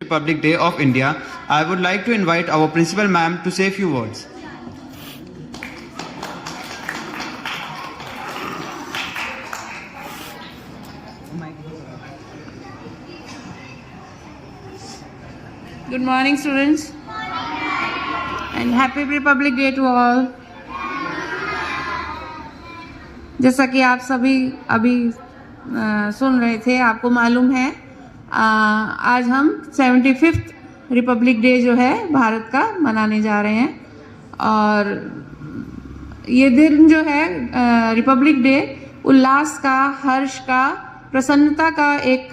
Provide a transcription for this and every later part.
Republic Day of India, I would like to invite our principal ma'am to say a few words. Good morning, students, and happy Republic Day to all. जैसा कि आप सभी अभी सुन रहे थे, आपको मालूम है आज हम 75th रिपब्लिक डे जो है भारत का मनाने जा रहे हैं। और ये दिन जो है रिपब्लिक डे उल्लास का, हर्ष का, प्रसन्नता का एक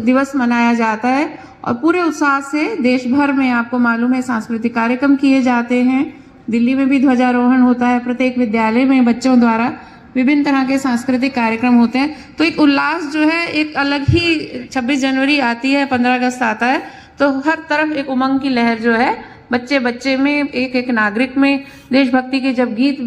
दिवस मनाया जाता है और पूरे उत्साह से देश भर में आपको मालूम है सांस्कृतिक कार्यक्रम किए जाते हैं। दिल्ली में भी ध्वजारोहण होता है, प्रत्येक विद्यालय में बच्चों द्वारा विभिन्न तरह के सांस्कृतिक कार्यक्रम होते हैं। तो एक उल्लास जो है, एक अलग ही 26 जनवरी आती है, 15 अगस्त आता है, तो हर तरफ एक उमंग की लहर जो है बच्चे बच्चे में, एक एक नागरिक में। देशभक्ति के जब गीत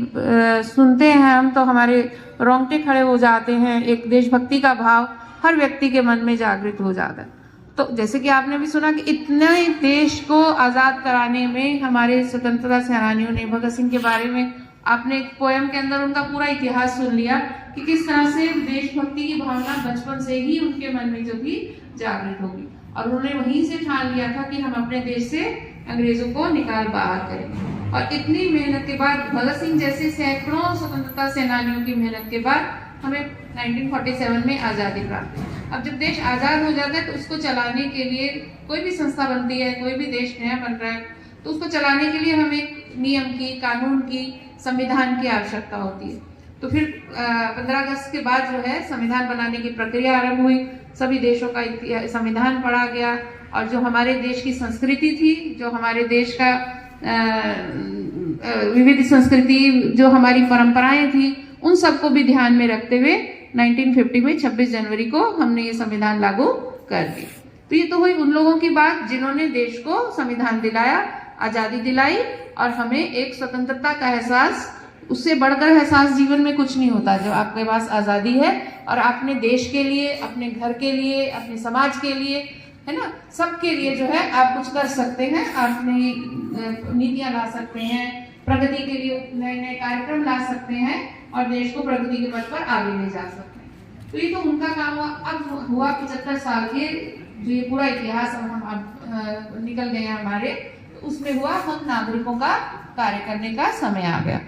सुनते हैं हम तो हमारे रोंगटे खड़े हो जाते हैं। एक देशभक्ति का भाव हर व्यक्ति के मन में जागृत हो जाता है। तो जैसे कि आपने भी सुना कि इतने देश को आज़ाद कराने में हमारे स्वतंत्रता सेनानियों ने, भगत सिंह के बारे में आपने एक पोयम के अंदर उनका पूरा इतिहास सुन लिया कि किस तरह से देशभक्ति की भावना बचपन से ही उनके मन में जो थी जागृत होगी। और उन्होंने वहीं से ठान लिया था कि हम अपने देश से अंग्रेजों को निकाल बाहर करेंगे। और इतनी मेहनत के बाद, भगत सिंह जैसे सैकड़ों स्वतंत्रता सेनानियों की मेहनत के बाद हमें 1947 में आज़ादी प्राप्त हुई। अब जब देश आज़ाद हो जाता है तो उसको चलाने के लिए कोई भी संस्था बनती है, कोई भी देश नया बन रहा है, तो उसको चलाने के लिए हमें नियम की, कानून की, संविधान की आवश्यकता होती है। तो फिर 15 अगस्त के बाद जो है संविधान बनाने की प्रक्रिया आरंभ हुई। सभी देशों का संविधान पढ़ा गया और जो हमारे देश की संस्कृति थी, जो हमारे देश का विविध संस्कृति, जो हमारी परंपराएं थी, उन सबको भी ध्यान में रखते हुए 1950 में 26 जनवरी को हमने ये संविधान लागू कर दी। तो ये तो हुई उन लोगों की बात जिन्होंने देश को संविधान दिलाया, आज़ादी दिलाई और हमें एक स्वतंत्रता का एहसास, उससे बढ़कर एहसास जीवन में कुछ नहीं होता। जब आपके पास आज़ादी है और आपने देश के लिए, अपने घर के लिए, अपने समाज के लिए, है ना, सबके लिए जो है आप कुछ कर सकते हैं। आप नई नीतियाँ ला सकते हैं, प्रगति के लिए नए नए कार्यक्रम ला सकते हैं और देश को प्रगति के पथ पर आगे ले जा सकते हैं। तो ये तो उनका काम हुआ। अब हुआ 75 साल के जो ये पूरा इतिहास अब निकल गए हमारे, तो उसमें हुआ हम नागरिकों का कार्य करने का समय आ गया।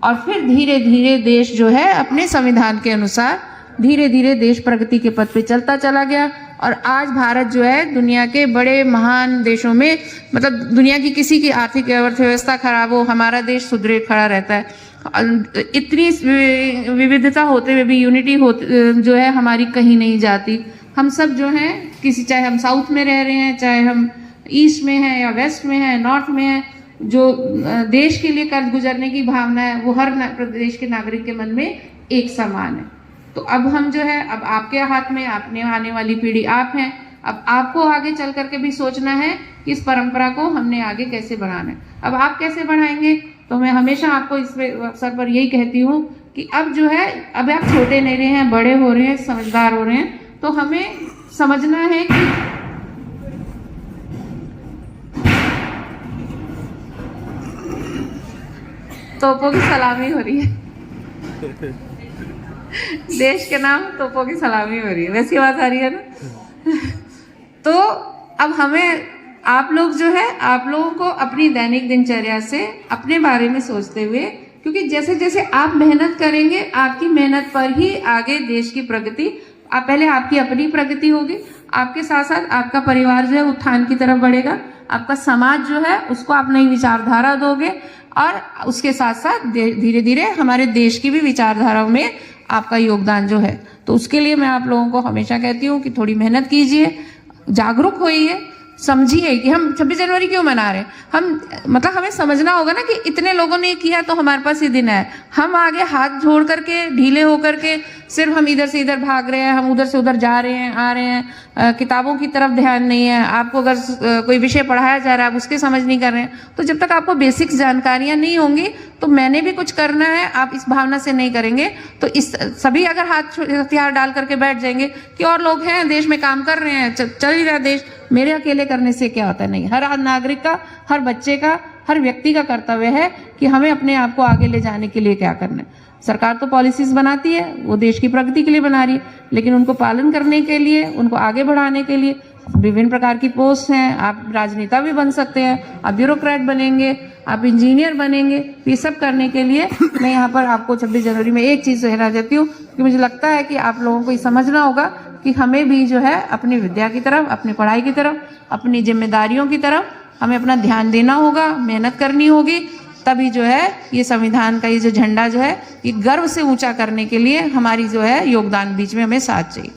और फिर धीरे धीरे देश जो है अपने संविधान के अनुसार धीरे धीरे देश प्रगति के पथ पे चलता चला गया। और आज भारत जो है दुनिया के बड़े महान देशों में, मतलब दुनिया की किसी की आर्थिक अर्थव्यवस्था खराब हो, हमारा देश सुदृढ़ खड़ा रहता है। इतनी विविधता होते हुए भी यूनिटी जो है हमारी कहीं नहीं जाती। हम सब जो हैं किसी, चाहे हम साउथ में रह रहे हैं, चाहे हम ईस्ट में हैं या वेस्ट में हैं, नॉर्थ में हैं, जो देश के लिए कर्ज गुजरने की भावना है वो हर प्रदेश के नागरिक के मन में एक समान है। तो अब हम जो है, अब आपके हाथ में, आपने आने वाली पीढ़ी आप हैं, अब आपको आगे चल करके भी सोचना है कि इस परंपरा को हमने आगे कैसे बढ़ाना है। अब आप कैसे बढ़ाएंगे, तो मैं हमेशा आपको इस अवसर पर यही कहती हूँ कि अब जो है, अब आप छोटे नहीं रहे हैं, बड़े हो रहे हैं, समझदार हो रहे हैं, तो हमें समझना है कि तोपों की सलामी हो रही है। देश के नाम तोपों की सलामी हो रही है, वैसी बात आ रही है ना। तो अब हमें, आप लोग जो है, आप लोगों को अपनी दैनिक दिनचर्या से अपने बारे में सोचते हुए, क्योंकि जैसे जैसे आप मेहनत करेंगे, आपकी मेहनत पर ही आगे देश की प्रगति, पहले आपकी अपनी प्रगति होगी, आपके साथ साथ आपका परिवार जो है उत्थान की तरफ बढ़ेगा, आपका समाज जो है उसको आप नई विचारधारा दोगे और उसके साथ साथ धीरे धीरे हमारे देश की भी विचारधाराओं में आपका योगदान जो है। तो उसके लिए मैं आप लोगों को हमेशा कहती हूँ कि थोड़ी मेहनत कीजिए, जागरूक होइए, समझिए कि हम 26 जनवरी क्यों मना रहे हैं। मतलब हमें समझना होगा ना कि इतने लोगों ने किया तो हमारे पास ये दिन है। हम आगे हाथ जोड़ करके, ढीले होकर के सिर्फ हम इधर से इधर भाग रहे हैं, हम उधर से उधर जा रहे हैं, आ रहे हैं, किताबों की तरफ ध्यान नहीं है। आपको अगर कोई विषय पढ़ाया जा रहा है, आप उसकी समझ नहीं कर रहे हैं, तो जब तक आपको बेसिक जानकारियां नहीं होंगी तो मैंने भी कुछ करना है, आप इस भावना से नहीं करेंगे। तो इस सभी अगर हाथ हथियार डाल करके बैठ जाएंगे कि और लोग हैं, देश में काम कर रहे हैं, चल ही रहा देश, मेरे अकेले करने से क्या होता है, नहीं, हर नागरिक का, हर बच्चे का, हर व्यक्ति का कर्तव्य है कि हमें अपने आप को आगे ले जाने के लिए क्या करना है। सरकार तो पॉलिसीज बनाती है, वो देश की प्रगति के लिए बना रही है, लेकिन उनको पालन करने के लिए, उनको आगे बढ़ाने के लिए विभिन्न प्रकार की पोस्ट हैं। आप राजनेता भी बन सकते हैं, आप ब्यूरोक्रेट बनेंगे, आप इंजीनियर बनेंगे। ये सब करने के लिए मैं यहाँ पर आपको 26 जनवरी में एक चीज़ कहना चाहती हूँ कि मुझे लगता है कि आप लोगों को ये समझना होगा कि हमें भी जो है अपनी विद्या की तरफ, अपनी पढ़ाई की तरफ, अपनी जिम्मेदारियों की तरफ हमें अपना ध्यान देना होगा, मेहनत करनी होगी। तभी जो है ये संविधान का ये जो झंडा जो है ये गर्व से ऊंचा करने के लिए हमारी जो है योगदान बीच में हमें साथ चाहिए।